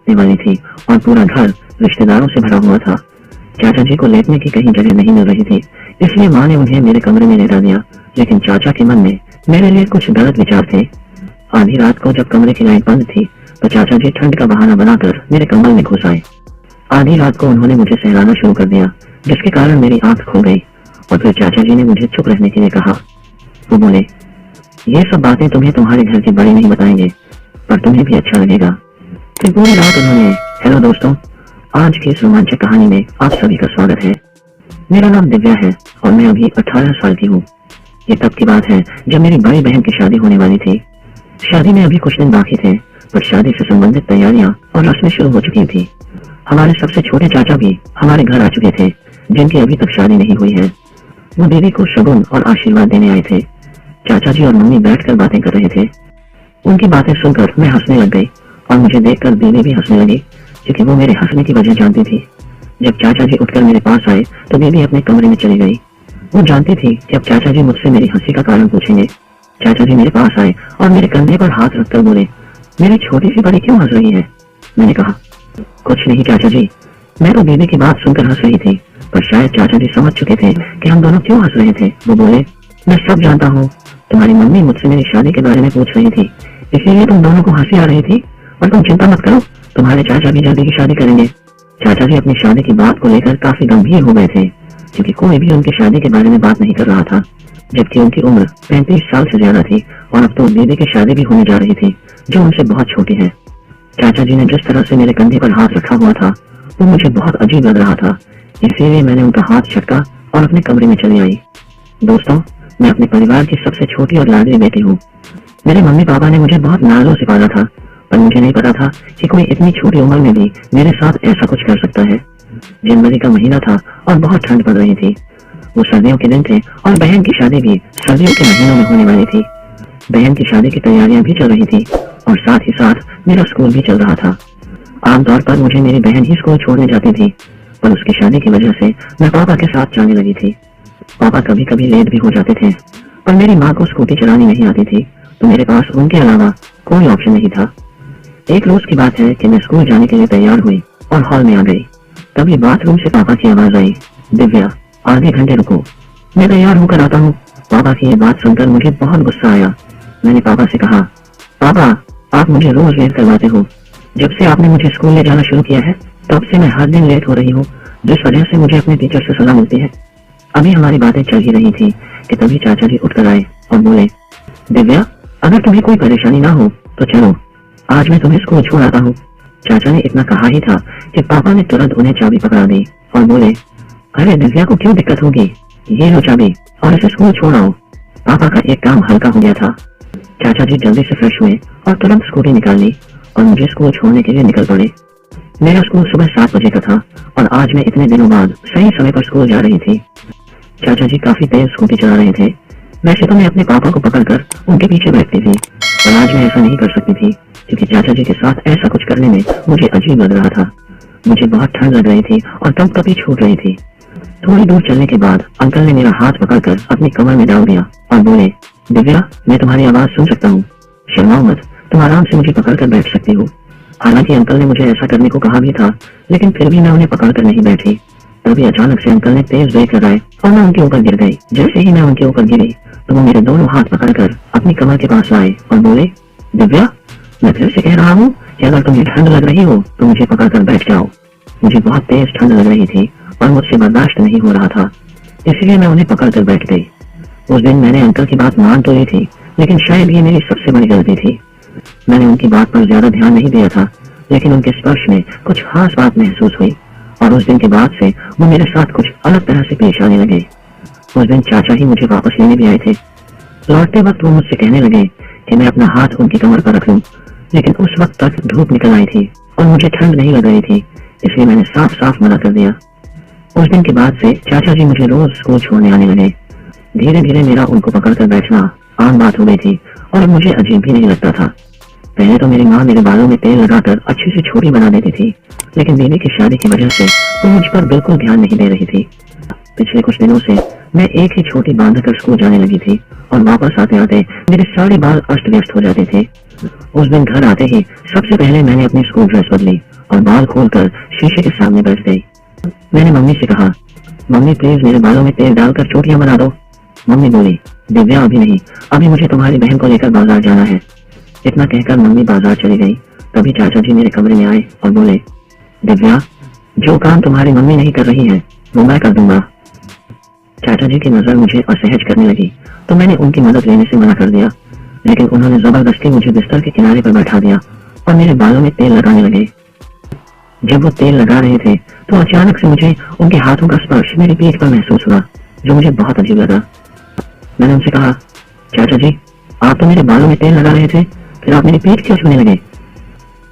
बिकने वाली थी और पूरा घर रिश्तेदारों से भरा हुआ था। चाचा जी को लेटने की कहीं जगह नहीं मिल रही थी, इसलिए माँ ने उन्हें मेरे कमरे में लेटा दिया। लेकिन चाचा के मन में मेरे लिए कुछ गलत विचार थे। आधी रात को जब कमरे की लाइट बंद थी तो चाचा जी ठंड का बहाना बनाकर मेरे कमरे में घुस आए। आधी रात को उन्होंने मुझे सहलाना शुरू कर दिया, जिसके कारण मेरी आंख खो गई और फिर चाचा जी ने मुझे चुप रहने के लिए कहा। वो बोले, ये सब बातें तुम्हें तुम्हारे घर के बड़े नहीं बताएंगे, पर तुम्हें भी अच्छा लगेगा। फिर पूरी रात उन्होंने हेलो दोस्तों, आज की इस रोमांचक कहानी में आप सभी का स्वागत है। मेरा नाम दिव्या है और मैं अभी 18 साल की हूँ। ये तब की बात है जब मेरी बड़ी बहन की शादी होने वाली थी। शादी में अभी कुछ दिन बाकी थे, पर शादी से संबंधित तैयारियां और रस्में शुरू हो चुकी थी। हमारे सबसे छोटे चाचा भी हमारे घर आ चुके थे, जिनकी अभी तक शादी नहीं हुई है। वो दीदी को शगुन और आशीर्वाद देने आए थे। चाचा जी और मम्मी बैठकर बातें कर रहे थे। उनकी बातें सुनकर मैं हंसने लग गई और मुझे देखकर दीदी भी हंसने लगी, क्योंकि वो मेरे हंसने की वजह जानती थी। जब चाचा जी उठकर मेरे पास आए तो दीदी अपने कमरे में चली गई। वो जानती थी कि अब चाचा जी मुझसे मेरी हंसी का कारण पूछेंगे। चाचा जी मेरे पास आए और मेरे कंधे पर हाथ रखकर बोले, मेरी छोटी सी बड़ी क्यों हंस रही है? मैंने कहा, कुछ नहीं चाचा जी, मैं तो दीदी की बात सुनकर हंस रही थी, पर शायद चाचा जी समझ चुके थे कि हम दोनों क्यों हंस रहे थे। वो बोले, मैं सब जानता हूँ, तुम्हारी मम्मी मुझसे मेरी शादी के बारे में पूछ रही थी, इसीलिए तुम दोनों को हंसी आ रही थी। और तुम चिंता मत करो, तुम्हारे चाचा भी जल्दी की शादी करेंगे। चाचा जी अपनी शादी की बात को लेकर काफी गंभीर हो गए थे, क्योंकि कोई भी उनकी शादी के बारे में बात नहीं कर रहा था, जबकि उनकी उम्र 35 साल से ज्यादा थी और अब तो दीदी की शादी भी होने जा रही थी, जो उनसे बहुत छोटी है। चाचा जी ने जिस तरह से मेरे कंधे पर हाथ रखा हुआ था वो मुझे बहुत अजीब लग रहा था, इसीलिए मैंने उनका हाथ झटका और अपने कमरे में चली आई। दोस्तों, मैं अपने परिवार की सबसे छोटी और लाडली बेटी हूँ। मेरे मम्मी पापा ने मुझे बहुत नाजों से पाला था, पर मुझे नहीं पता था कि कोई इतनी छोटी उम्र में भी मेरे साथ ऐसा कुछ कर सकता है। जनवरी का महीना था और बहुत ठंड पड़ रही थी। वो सर्दियों के दिन थे और बहन की शादी भी सर्दियों के महीनों में होने वाली थी। बहन की शादी की तैयारियां भी चल रही थी और साथ ही साथ मेरा स्कूल भी चल रहा था। आमतौर पर मुझे मेरी बहन ही स्कूल छोड़ने जाती थी, पर उसकी शादी की वजह से मैं पापा के साथ जाने लगी थी। पापा कभी कभी लेट भी हो जाते थे, पर मेरी माँ को स्कूटी चलानी नहीं आती थी, तो मेरे पास उनके अलावा कोई ऑप्शन नहीं था। एक रोज की बात है कि मैं स्कूल जाने के लिए तैयार हुई और हॉल में आ गई। तभी बाथरूम से पापा की आवाज आई, दिव्या आधे घंटे रुको, मैं तैयार होकर आता हूँ। पापा की ये बात सुनकर मुझे बहुत गुस्सा आया। मैंने पापा से कहा, पापा आप मुझे रोज लेट करवाते हो। जब से आपने मुझे स्कूल ले जाना शुरू किया है तब से मैं हर दिन लेट हो रही हूँ, जिस वजह से मुझे अपने टीचर से सलाह मिलती है। अभी हमारी बातें चल ही रही थी कि तभी चाचा जी उठकर आए और बोले, दिव्या अगर तुम्हें कोई परेशानी ना हो तो चलो, आज मैं तुम्हें स्कूल छोड़ आता हूँ। चाचा ने इतना कहा ही था कि पापा ने तुरंत उन्हें चाबी पकड़ा दी और बोले, अरे दिव्या को क्यों दिक्कत होगी, ये लो चाबी और इसे स्कूल छोड़ आओ। पापा का एक काम हल्का हो गया था। चाचा जी जल्दी से फ्रेश हुए और तुरंत स्कूटी निकाल ली और मुझे स्कूल छोड़ने के लिए निकल पड़े। मेरा स्कूल सुबह 7 बजे का था और आज मैं इतने दिनों बाद सही समय पर स्कूल जा रही थी। चाचा जी काफी तेज स्कूटी चला रहे थे। वैसे तो मैं अपने पापा को पकड़कर उनके पीछे बैठती थी, पर आज मैं ऐसा नहीं कर सकती थी, क्योंकि चाचा जी के साथ ऐसा कुछ करने में मुझे अजीब लग रहा था। मुझे बहुत ठंड लग रही थी और कभी छूट रही थी। थोड़ी दूर चलने के बाद अंकल ने मेरा हाथ पकड़कर अपनी कमर में डाल दिया और बोले, दिव्या मैं तुम्हारी आवाज सुन सकता हूँ, शर्माओ मत, तुम आराम से मुझे पकड़कर बैठ सकती हो। हालांकि अंकल ने मुझे ऐसा करने को कहा भी था, लेकिन फिर भी मैं उन्हें पकड़कर नहीं बैठी। तभी अचानक से अंकल ने तेज ब्रेक लगाए और मैं उनके ऊपर गिर गई। जैसे ही मैं उनके ऊपर गिरी तो वो मेरे दोनों हाथ पकड़कर अपनी कमर के पास आए और बोले, दिव्या मैं फिर से कह रहा हूँ कि अगर तुम्हें ठंड लग रही हो तो मुझे पकड़कर बैठ जाओ। मुझे बहुत तेज ठंड लग रही थी और मुझसे बर्दाश्त नहीं हो रहा था, इसलिए मैं उन्हें पकड़कर बैठ गई। उस दिन मैंने अंकल की बात मान तो ली थी, लेकिन शायद ये मेरी सबसे बड़ी गलती थी। मैंने उनकी बात पर ज्यादा ध्यान नहीं दिया था, लेकिन उनके स्पर्श में कुछ खास बात महसूस हुई और उस दिन के बाद से वो मेरे साथ कुछ अलग तरह से पेश आने लगे। उस दिन चाचा ही मुझे वापस लेने भी आए थे। लौटते वक्त वो मुझसे कहने लगे कि मैं अपना हाथ उनकी कमर पर रख लूं, लेकिन उस वक्त तक धूप निकल आई थी और मुझे ठंड नहीं लग रही थी, इसलिए मैंने साफ साफ मना कर दिया। उस दिन के बाद से चाचा जी मुझे रोज स्कूल छोड़ने आने लगे। धीरे धीरे मेरा उनको पकड़कर बैठना आम बात हो गई थी और अब मुझे अजीब भी नहीं लगता था। पहले तो मेरी माँ मेरे बालों में तेल लगाकर अच्छी सी छोटी बना देती थी, लेकिन दीदी की शादी की वजह से वो मुझ पर बिल्कुल ध्यान नहीं दे रही थी। पिछले कुछ दिनों से मैं एक ही छोटी बांधकर स्कूल जाने लगी थी और वापस आते आते मेरे सारे बाल अस्त व्यस्त हो जाते थे। उस दिन घर आते ही सबसे पहले मैंने अपनी स्कूल ड्रेस बदली और बाल खोलकर शीशे के सामने बैठ गई। मैंने मम्मी से कहा, मम्मी प्लीज मेरे बालों में तेल डालकर चोटियां बना दो। मम्मी बोली, दिव्या अभी नहीं, अभी मुझे तुम्हारी बहन को लेकर बाजार जाना है। इतना कहकर मम्मी बाजार चली गई। तभी चाचा जी मेरे कमरे में आए और बोले, दिव्या, जो काम तुम्हारी मम्मी नहीं कर रही है वो मैं कर दूंगा। चाचा जी की नजर मुझे असहज करने लगी तो मैंने उनकी मदद लेने से मना कर दिया, लेकिन उन्होंने जबरदस्ती मुझे बिस्तर के किनारे पर बैठा दिया और मेरे बालों में तेल लगाने लगे। जब वो तेल लगा रहे थे तो अचानक से मुझे उनके हाथों का स्पर्श मेरी पीठ पर महसूस हुआ, जो मुझे बहुत अजीब लगा। मैंने उनसे कहा, चाचा जी, आप तो मेरे बालों में तेल लगा रहे थे, फिर आप मेरी पीठ क्यों छूने लगे?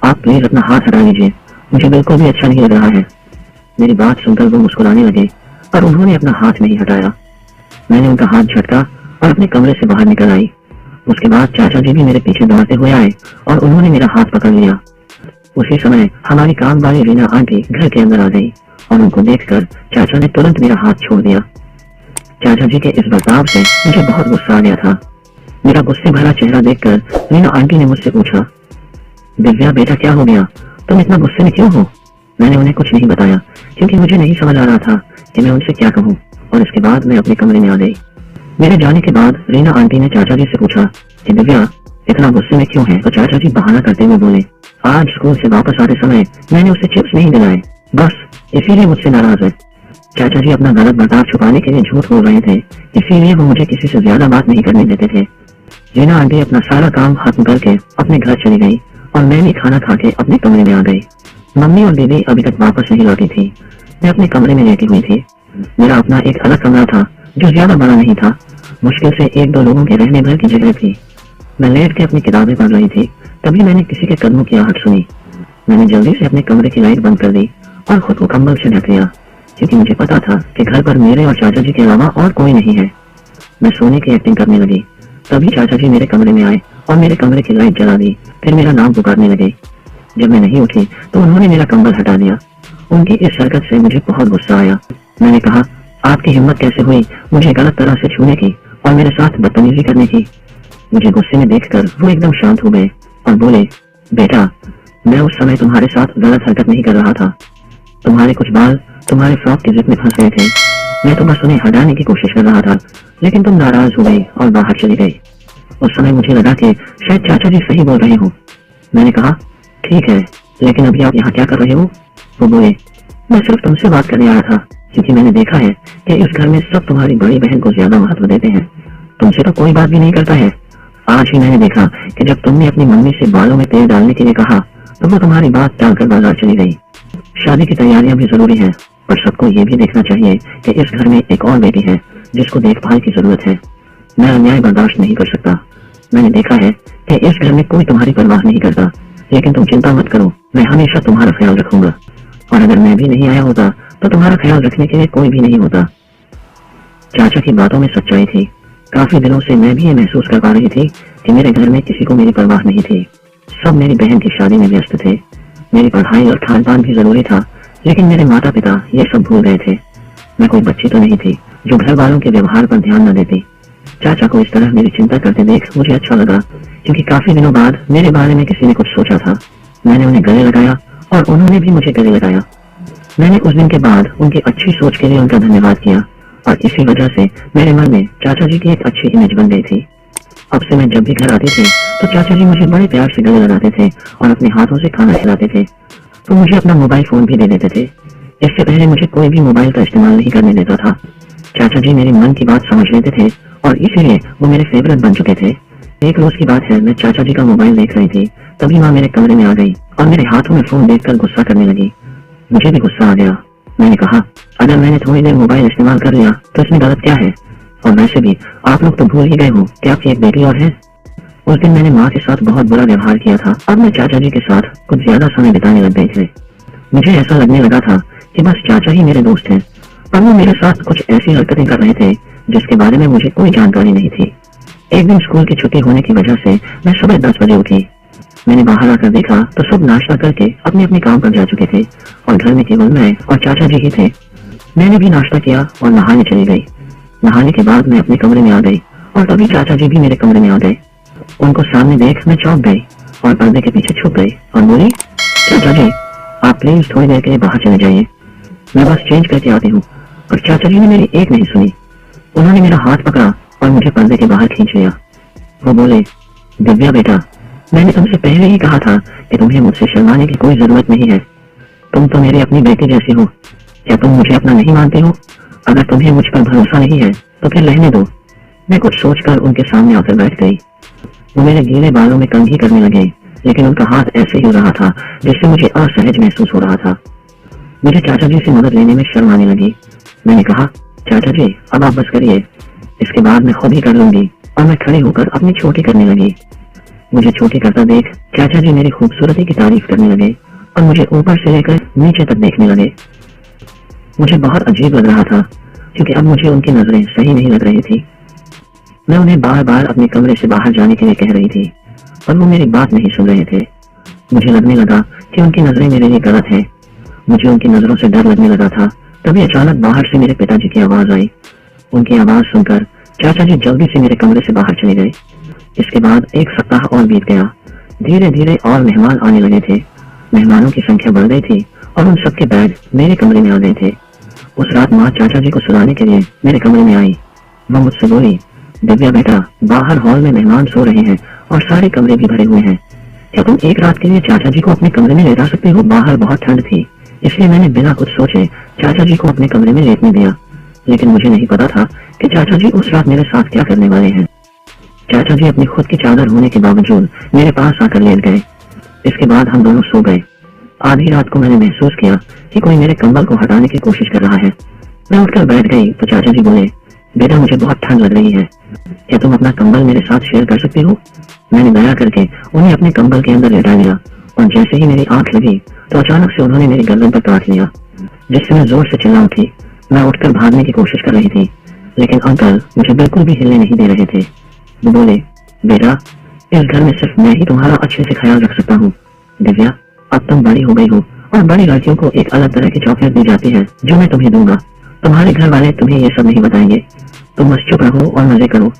आप प्लीज अपना हाथ हटा लीजिए, मुझे बिल्कुल भी अच्छा नहीं लग रहा है। मेरी बात सुनकर वो मुस्कुराने लगे पर उन्होंने अपना हाथ नहीं हटाया। मैंने उनका हाथ झटका और अपने कमरे से बाहर निकल आई। उसके बाद चाचा जी भी मेरे पीछे दौड़ते हुए आए और उन्होंने मेरा हाथ पकड़ लिया। उसी समय हमारी काम वाली रीना आंटी घर के अंदर आ गई और उनको देखकर चाचा ने तुरंत मेरा हाथ छोड़ दिया। चाचा जी के इस बर्ताव से मुझे बहुत गुस्सा आ गया था। मेरा गुस्से भरा चेहरा देखकर रीना आंटी ने मुझसे पूछा, दिव्या बेटा क्या हो गया, तुम इतना गुस्से में क्यों हो? मैंने उन्हें कुछ नहीं बताया क्योंकि मुझे नहीं समझ आ रहा था कि मैं उनसे क्या कहूँ, और इसके बाद मैं अपने कमरे में आ गई। मेरे जाने के बाद रीना आंटी ने चाचा जी से पूछा कि दिव्या इतना गुस्से में क्यों है, तो चाचा जी बहाना करते हुए बोले, आज स्कूल से वापस आते समय मैंने उसे चिप्स नहीं दिलाए, बस इसीलिए मुझसे नाराज है। चाचा जी अपना गलत बर्ताव छुपाने के लिए झूठ बोल रहे थे, इसीलिए वो मुझे किसी से ज्यादा बात नहीं करने देते थे। रीना आंटी अपना सारा काम खत्म करके अपने घर चली गई और मैं भी खाना खा के अपने कमरे में आ गई। मम्मी और दीदी अभी तक वापस नहीं लौटी थी। मैं अपने कमरे में लेटी हुई थी। मेरा अपना एक अलग कमरा था जो ज्यादा बड़ा नहीं था, मुश्किल से 1-2 लोगों के रहने भर की जगह थी। मैं लेट के अपनी किताबें पढ़ रही थी, तभी मैंने किसी के कदमों की आहट सुनी। मैंने जल्दी से अपने कमरे की लाइट बंद कर दी और खुद को कंबल से ढक लिया, क्योंकि मुझे पता था कि घर पर मेरे और चाचा जी के अलावा और कोई नहीं है। मैं सोने की एक्टिंग करने लगी। तभी चाचा जी मेरे कमरे में आए और मेरे कमरे की लाइट जला दी, फिर मेरा नाम पुकारने लगे। जब मैं नहीं उठी तो उन्होंने मेरा कंबल हटा दिया। उनकी इस हरकत से मुझे बहुत गुस्सा आया। मैंने कहा, आपकी हिम्मत कैसे हुई मुझे गलत तरह से छूने की और मेरे साथ बदतमीजी करने की? मुझे गुस्से में देखकर वो एकदम शांत हो गए और बोले, बेटा मैं उस समय तुम्हारे साथ गलत हरकत नहीं कर रहा था। तुम्हारे कुछ बाल तुम्हारे फ्रॉक की जिप में फंस गए थे। मैं तो बस उन्हें हटाने की कोशिश कर रहा था, लेकिन तुम नाराज हो गई और बाहर चली गई। उस समय मुझे लगा कि शायद चाचा जी सही बोल रहे हो। मैंने कहा, ठीक है, लेकिन अभी आप यहाँ क्या कर रहे हो? वो बोले, मैं सिर्फ तुमसे बात करने आया था, क्योंकि मैंने देखा है कि इस घर में सब तुम्हारी बड़ी बहन को ज्यादा महत्व देते हैं। तुमसे तो कोई बात भी नहीं करता है। आज ही मैंने देखा कि जब तुमने अपनी मम्मी से बालों में तेल डालने के लिए कहा तो वो तुम्हारी बात टालकर बाजार चली गई। शादी की तैयारियां भी जरूरी है, पर सबको ये भी देखना चाहिए कि इस घर में एक और बेटी है जिसको देखभाल की जरूरत है। मैं अन्याय बर्दाश्त नहीं कर सकता। मैंने देखा है कि इस घर में कोई तुम्हारी परवाह नहीं करता, लेकिन तुम चिंता मत करो, मैं हमेशा तुम्हारा ख्याल रखूंगा। और अगर मैं भी नहीं आया होता तो तुम्हारा ख्याल रखने के लिए कोई भी नहीं होता। चाचा की बातों में सच्चाई थी। काफी दिनों से मैं भी ये महसूस कर पा रही थी कि मेरे घर में किसी को मेरी परवाह नहीं थी। सब मेरी बहन की शादी में व्यस्त थे। मेरी पढ़ाई और खान पान भी जरूरी था, लेकिन मेरे माता पिता ये सब भूल गए थे। मैं कोई बच्ची तो नहीं थी जो घर वालों के व्यवहार पर ध्यान न देती। चाचा को इस तरह मेरी चिंता करते देख मुझे अच्छा लगा, क्योंकि काफी दिनों बाद मेरे बारे में किसी ने कुछ सोचा था। मैंने उन्हें गले लगाया और उन्होंने भी मुझे गले लगाया। मैंने उस दिन के बाद उनकी अच्छी सोच के लिए उनका धन्यवाद किया और इसी वजह से मेरे मन में चाचा जी की एक अच्छी इमेज बन गई थी। अब से मैं जब भी घर आती थी तो चाचा जी मुझे बड़े प्यार से गले लगाते थे और अपने हाथों से खाना खिलाते थे। तो मुझे अपना मोबाइल फोन भी दे देते थे। इससे पहले मुझे कोई भी मोबाइल का इस्तेमाल नहीं करने देता था। चाचा जी मेरे मन की बात समझ लेते थे और इसीलिए वो मेरे फेवरेट बन चुके थे। एक रोज की बात है, मैं चाचा जी का मोबाइल देख रही थी, तभी माँ मेरे कमरे में आ गई और मेरे हाथों में फोन देखकर गुस्सा करने लगी। मुझे भी गुस्सा आ गया। मैंने कहा, अगर मैंने थोड़ी देर मोबाइल इस्तेमाल कर लिया तो इसमें गलत क्या है? और वैसे भी आप लोग तो भूल ही गए हो कि आपकी एक बेटी और है। उस दिन मैंने माँ के साथ बहुत बुरा व्यवहार किया था। अब मैं चाचा जी के साथ कुछ ज्यादा समय बिताने लग गए थे। मुझे ऐसा लगने लगा था कि बस चाचा ही मेरे दोस्त हैं, पर वो मेरे साथ कुछ ऐसी हरकतें कर रहे थे जिसके बारे में मुझे कोई जानकारी नहीं थी। एक दिन स्कूल की छुट्टी होने की वजह से मैं सुबह 10 बजे उठी। मैंने बाहर आकर देखा तो सब नाश्ता करके अपने अपने काम पर जा चुके थे और घर में केवल मैं और चाचा जी ही थे। मैंने भी नाश्ता किया और नहाने चली गई। नहाने के बाद मैं अपने कमरे में आ गई और तभी चाचा जी भी मेरे कमरे में आ गए। उनको सामने देख मैं चौंक गई और पर्दे के पीछे छुप गई और बोली, चाचा जी आप प्लीज थोड़ी देर के लिए बाहर चले जाइए, मैं बस चेंज करके आती हूँ। और चाचा जी ने मेरी एक नहीं सुनी, उन्होंने मेरा हाथ पकड़ा और मुझे पर्दे के बाहर खींच लिया। वो बोले, दिव्या बेटा, मैंने तुमसे पहले ही कहा था कि तुम्हें मुझसे शर्माने की कोई जरूरत नहीं है। तुम तो मेरी अपनी बेटी जैसी हो। क्या तुम मुझे अपना नहीं मानते हो? अगर तुम्हें मुझ पर भरोसा नहीं है तो फिर रहने दो। मैं कुछ सोचकर उनके सामने आकर बैठ गई। वो मेरे गीले बालों में कंघी करने लगे, लेकिन उनका हाथ ऐसे ही हो रहा था जिससे मुझे असहज महसूस हो रहा था। मुझे चाचा जी से मदद लेने में शर्म आने लगी। मैंने कहा, चाचा जी अब आप बस करिए, इसके बाद मैं खुद ही कर लूंगी। और मैं खड़ी होकर अपनी छोटी करने लगी। मुझे छोटी करता देख चाचा जी मेरी खूबसूरती की तारीफ करने लगे और मुझे ऊपर से लेकर नीचे तक देखने लगे। मुझे बहुत अजीब लग रहा था, क्योंकि अब मुझे उनकी नजरें सही नहीं लग रही थी। मैं उन्हें बार बार अपने कमरे से बाहर जाने के लिए कह रही थी, पर वो मेरी बात नहीं सुन रहे थे। मुझे लगने लगा कि उनकी नजरें मेरे लिए गलत है। मुझे उनकी नजरों से डर लगने लगा था। तभी अचानक बाहर से मेरे पिताजी की आवाज आई। उनकी आवाज सुनकर चाचा जी जल्दी से मेरे कमरे से बाहर चले गए। इसके बाद एक सप्ताह और बीत गया। धीरे धीरे और मेहमान आने लगे थे। मेहमानों की संख्या बढ़ गई थी और उन सबके बैग मेरे कमरे में आ गए थे। उस रात माँ चाचा जी को सुलाने के लिए मेरे कमरे में आई। वो मुझसे बोली, दिव्या बेटा, बाहर हॉल में मेहमान सो रहे हैं और सारे कमरे भी भरे हुए हैं। क्या तुम एक रात के लिए चाचा जी को अपने कमरे में लेटा सकते हो? बाहर बहुत ठंड थी, इसलिए मैंने बिना कुछ सोचे चाचा जी को अपने कमरे में लेटने दिया। लेकिन मुझे नहीं पता था कि चाचा जी उस रात मेरे साथ क्या करने वाले हैं। चाचा जी अपनी खुद की चादर होने के बावजूद मेरे पास आकर लेट गए। इसके बाद हम दोनों सो गए। आधी रात को मैंने महसूस किया कि कोई मेरे कंबल को हटाने की कोशिश कर रहा है। मैं उठकर बैठ गई तो चाचा जी बोले, बेटा मुझे बहुत ठंड लग रही है, क्या तुम अपना कंबल मेरे साथ शेयर कर सकती हो? मैंने दया करके उन्हें अपने कंबल के अंदर लेटा लिया और जैसे ही मेरी आंख लगी तो अचानक से उन्होंने मेरी गर्दन पर काट लिया, जिससे मैं जोर से चिल्ला उठी। मैं उठकर भागने की कोशिश कर रही थी, लेकिन अंकल मुझे बिल्कुल भी हिलने नहीं दे रहे थे। वो बोले, बेटा इस घर में सिर्फ मैं ही तुम्हारा अच्छे से ख्याल रख सकता हूँ। दिव्या अब तुम बड़ी हो गई हो और बड़ी लड़कियों को एक अलग तरह की चॉकलेट दी जाती है जो मैं तुम्हें दूंगा। तुम्हारे घर वाले तुम्हें ये सब नहीं बताएंगे। तुम बस चुप रहो और मजे करो।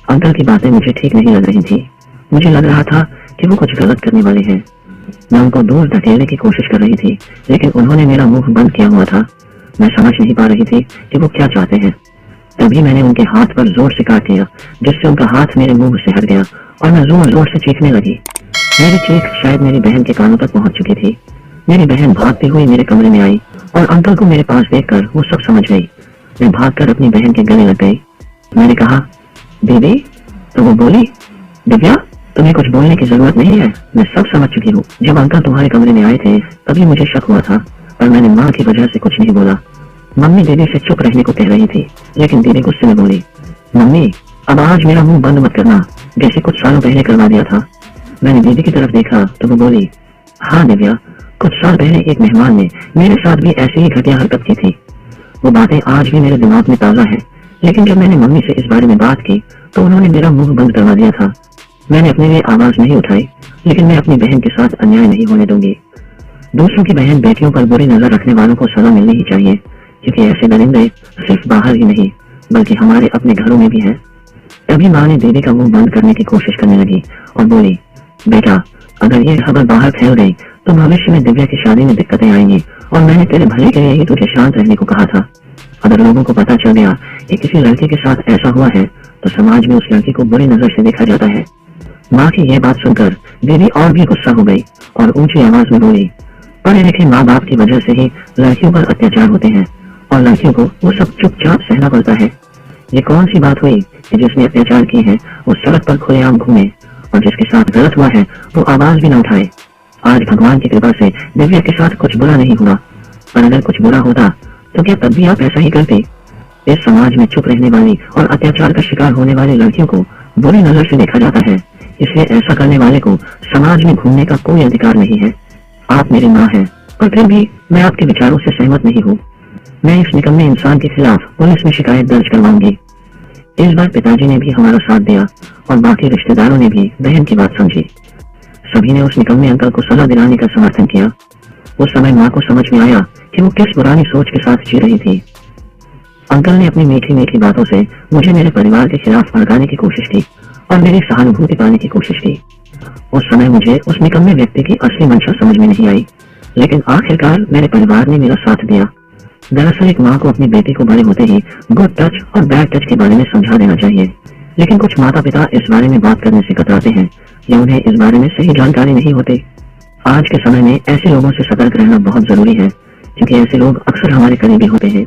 अंकल की बातें मुझे ठीक नहीं लग रही थी। मुझे लग रहा था कि वो कुछ गलत करने वाले हैं। मैं उनको दूर धकेलने की कोशिश कर रही थी, लेकिन उन्होंने मेरा मुंह बंद किया हुआ था। मैं समझ नहीं पा रही थी कि वो क्या चाहते हैं। तभी मैंने उनके हाथ पर जोर से काट लिया, जिससे उनका हाथ मेरे मुंह से हट गया और मैं जोर जोर से चीखने लगी। मेरी चीख शायद मेरी बहन के कानों तक पहुंच चुकी थी। मेरी बहन भागती हुई मेरे कमरे में आई और अंकल को मेरे पास देखकर वो सब समझ गई। मैं भागकर अपनी बहन के गले लग गई। मैंने कहा, दीदी। तो वो बोली, दिव्या तुम्हें कुछ बोलने की जरूरत नहीं है, मैं सब समझ चुकी हूँ। जब अंकल तुम्हारे कमरे में आए थे तभी मुझे शक हुआ था, पर मैंने माँ की वजह से कुछ नहीं बोला। मम्मी दीदी से चुप रहने को कह रही थी, लेकिन दीदी गुस्से में बोली, मम्मी अब आज मेरा मुंह बंद मत करना, जैसे कुछ सालों पहले करवा दिया था। मैंने दीदी की तरफ देखा तो वो बोली, हाँ दिव्या, कुछ साल पहले एक मेहमान ने मेरे साथ भी ऐसी ही घटिया हरकत की थी। वो बातें आज भी मेरे दिमाग में ताजा है, लेकिन जब मैंने मम्मी से इस बारे में बात की तो उन्होंने मेरा मुंह बंद करवा दिया था। मैंने अपने लिए आवाज नहीं उठाई, लेकिन मैं अपनी बहन के साथ अन्याय नहीं होने दूंगी। दूसरों की बहन बेटियों पर बुरी नजर रखने वालों को सजा मिलनी ही चाहिए, क्योंकि ऐसे दरिंदे सिर्फ बाहर ही नहीं बल्कि हमारे अपने घरों में भी है। तभी माँ ने दीदी का मुंह बंद करने की कोशिश करने लगी और बोली, बेटा अगर ये खबर बाहर फैल गई तो भविष्य में दिव्या की शादी में दिक्कतें आएंगी, और मैंने तेरे भले के लिए ही तुझे शांत रहने को कहा था। अगर लोगों को पता चल गया कि किसी लड़के के साथ ऐसा हुआ है तो समाज में उस लड़की को बुरी नजर से देखा जाता है। माँ की यह बात सुनकर दीदी और भी गुस्सा हो गई और ऊंची आवाज में बोली, पढ़े लिखे माँ बाप की वजह से ही लड़कियों पर अत्याचार होते हैं और लड़कियों को वो सब चुपचाप सहना पड़ता है। ये कौन सी बात हुई कि जिसने अत्याचार की है वो सड़क पर खुलेआम घूमे और जिसके साथ गलत हुआ है वो आवाज भी न उठाए। आज भगवान की कृपा से दिव्या के साथ कुछ बुरा नहीं हुआ, पर अगर कुछ बुरा होता तो क्या तब भी आप ऐसा ही करते? इस समाज में चुप रहने वाली और अत्याचार का शिकार होने वाली लड़कियों को बुरी नजर से देखा जाता है, इसलिए ऐसा करने वाले को समाज में घूमने का कोई अधिकार नहीं है। आप मेरी माँ हैं, और फिर भी मैं आपके विचारों से सहमत नहीं हूँ। मैं इस निकम्मे इंसान के खिलाफ पुलिस में शिकायत दर्ज करवाऊंगी। इस बार पिताजी ने भी हमारा साथ दिया और बाकी रिश्तेदारों ने भी बहन की बात समझी। सभी ने उस निकम्मे अंकल को सलाह दिलाने का समर्थन किया। उस समय माँ को समझ में आया कि वो किस पुरानी सोच के साथ जी रही थी। अंकल ने अपनी मीठी मीठी बातों से मुझे मेरे परिवार के खिलाफ भड़काने की कोशिश की और मेरी सहानुभूति पाने की कोशिश की। उस समय मुझे उस निकम्मे व्यक्ति की असली मंशा समझ में नहीं आई, लेकिन आखिरकार मेरे परिवार ने मेरा साथ दिया। दरअसल एक माँ को अपनी बेटी को बड़े होते ही गुड टच और बैड टच के बारे में समझा देना चाहिए, लेकिन कुछ माता पिता इस बारे में बात करने से कतराते हैं या उन्हें इस बारे में सही जानकारी नहीं होती। आज के समय में ऐसे लोगों से सतर्क रहना बहुत जरूरी है, क्योंकि ऐसे लोग अक्सर हमारे करीबी होते हैं।